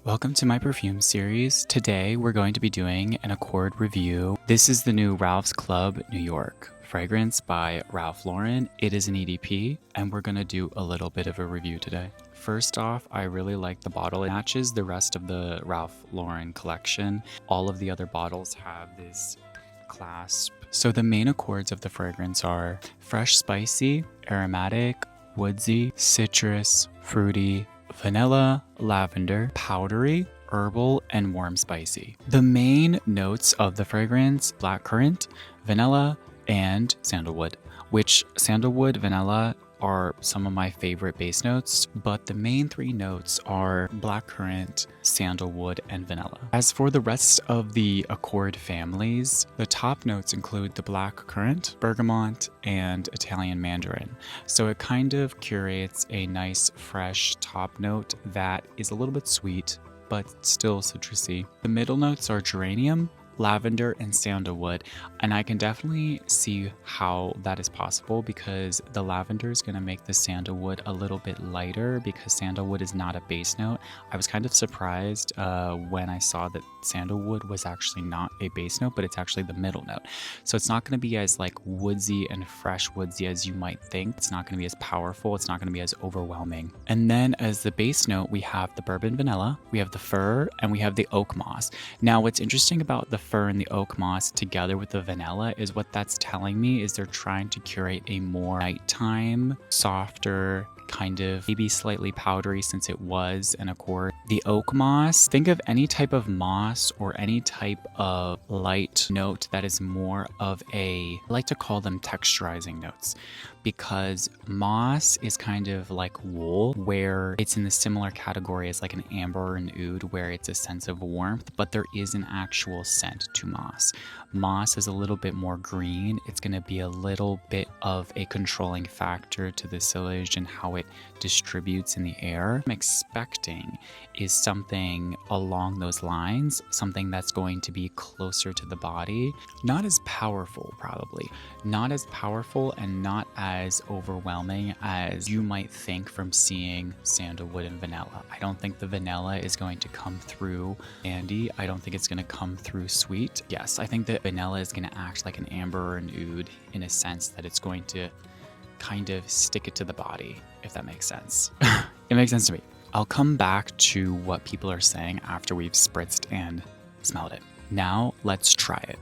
Welcome to my perfume series. Today we're going to be doing an Accord review. This is the new Ralph's Club New York fragrance by Ralph Lauren. It is an EDP and we're going to do a little bit of a review today. First off, I really like the bottle. It matches the rest of the Ralph Lauren collection. All of the other bottles have this clasp. So the main accords of the fragrance are fresh, spicy, aromatic, woodsy, citrus, fruity, vanilla, lavender, powdery, herbal, and warm spicy. The main notes of the fragrance: blackcurrant, vanilla, and sandalwood, which sandalwood, vanilla are some of my favorite base notes, but the main three notes are blackcurrant, sandalwood, and vanilla. As for the rest of the Accord families, the top notes include the blackcurrant, bergamot, and Italian mandarin. So it kind of curates a nice fresh top note that is a little bit sweet, but still citrusy. The middle notes are geranium, lavender, and sandalwood, and I can definitely see how that is possible because the lavender is going to make the sandalwood a little bit lighter because sandalwood is not a base note. I was kind of surprised when I saw that sandalwood was actually not a base note, but it's actually the middle note. So it's not going to be as like woodsy and fresh woodsy as you might think. It's not going to be as powerful. It's not going to be as overwhelming. And then as the base note, we have the bourbon vanilla, we have the fir, and we have the oak moss. Now what's interesting about the fir and the oak moss together with the vanilla is what that's telling me is they're trying to curate a more nighttime, softer, kind of maybe slightly powdery since it was an accord. The oak moss, think of any type of moss or any type of light note that is more of I like to call them texturizing notes, because moss is kind of like wool, where it's in the similar category as like an amber or an oud, where it's a sense of warmth, but there is an actual scent to moss. Moss is a little bit more green. It's going to be a little bit of a controlling factor to the silage and how it distributes in the air. I'm expecting is something along those lines, something that's going to be closer to the body, not as powerful, probably not as powerful and not as overwhelming as you might think from seeing sandalwood and vanilla. I don't think the vanilla is going to come through sandy. I don't think it's going to come through sweet. Yes, I think that vanilla is going to act like an amber or an oud in a sense that it's going to kind of stick it to the body, if that makes sense. It makes sense to me. I'll come back to what people are saying after we've spritzed and smelled it. Now let's try it.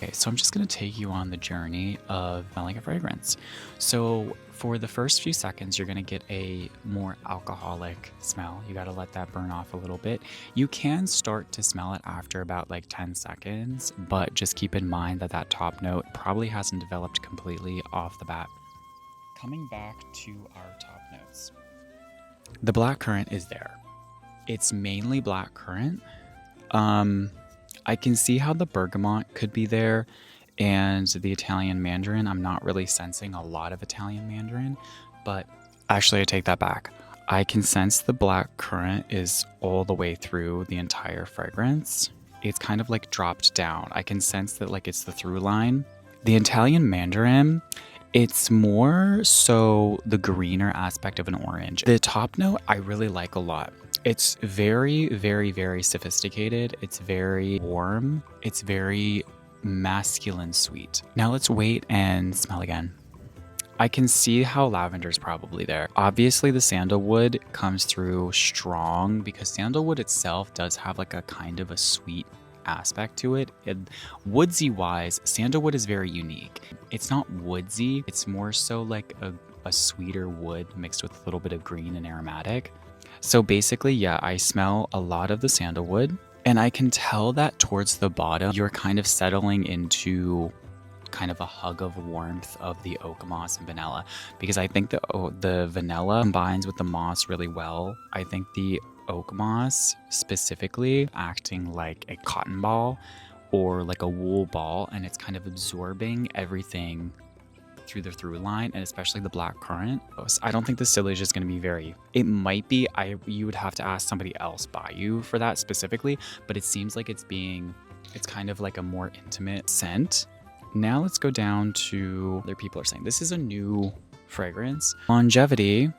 Okay, so I'm just going to take you on the journey of smelling a fragrance. So for the first few seconds, you're going to get a more alcoholic smell. You got to let that burn off a little bit. You can start to smell it after about like 10 seconds, but just keep in mind that that top note probably hasn't developed completely off the bat. Coming back to our top notes, the blackcurrant is there. It's mainly blackcurrant. I can see how the bergamot could be there, and the Italian mandarin. I'm not really sensing a lot of Italian mandarin, but actually I take that back. I can sense the blackcurrant is all the way through the entire fragrance. It's kind of like dropped down. I can sense that like it's the through line. The Italian mandarin, it's more so the greener aspect of an orange. The top note I really like a lot. It's very, very, very sophisticated. It's very warm. It's very masculine sweet. Now let's wait and smell again. I can see how lavender's probably there. Obviously the sandalwood comes through strong because sandalwood itself does have like a kind of a sweet aspect to it. Woodsy wise, sandalwood is very unique. It's not woodsy. It's more so like a sweeter wood mixed with a little bit of green and aromatic. So basically, yeah, I smell a lot of the sandalwood, and I can tell that towards the bottom, you're kind of settling into kind of a hug of warmth of the oak moss and vanilla, because I think the vanilla combines with the moss really well. I think the oak moss specifically acting like a cotton ball or like a wool ball, and it's kind of absorbing everything through the through line, and especially the blackcurrant. I don't think the silage is going to be very, it might be, you would have to ask somebody else by you for that specifically, but it seems like it's kind of like a more intimate scent. Now let's go down to other people are saying this is a new fragrance. Longevity,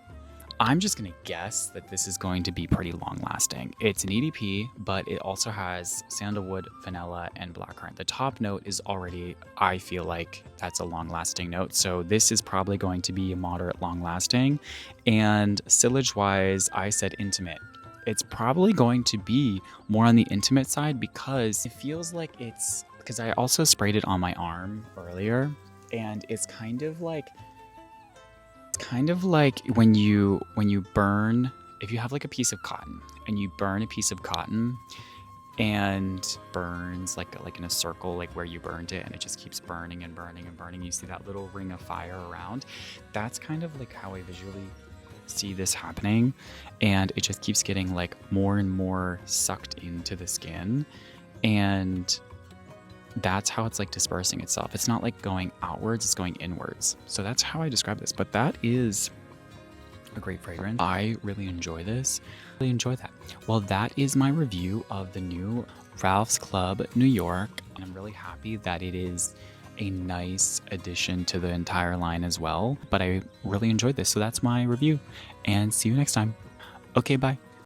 I'm just gonna guess that this is going to be pretty long lasting. It's an EDP, but it also has sandalwood, vanilla, and blackcurrant. The top note is already, I feel like that's a long lasting note. So this is probably going to be a moderate long lasting. And sillage wise, I said intimate. It's probably going to be more on the intimate side because it feels like because I also sprayed it on my arm earlier, and it's kind of like when you burn, if you have like a piece of cotton and you burn a piece of cotton and burns like in a circle, like where you burned it, and it just keeps burning and burning and burning, you see that little ring of fire around. That's kind of like how I visually see this happening, and it just keeps getting like more and more sucked into the skin, and that's how it's like dispersing itself. It's not like going outwards, it's going inwards. So that's how I describe this. But that is a great fragrance. I really enjoy this. Really enjoy that. Well, that is my review of the new Ralph's Club New York. And I'm really happy that it is a nice addition to the entire line as well. But I really enjoyed this. So that's my review. And see you next time. Okay, bye.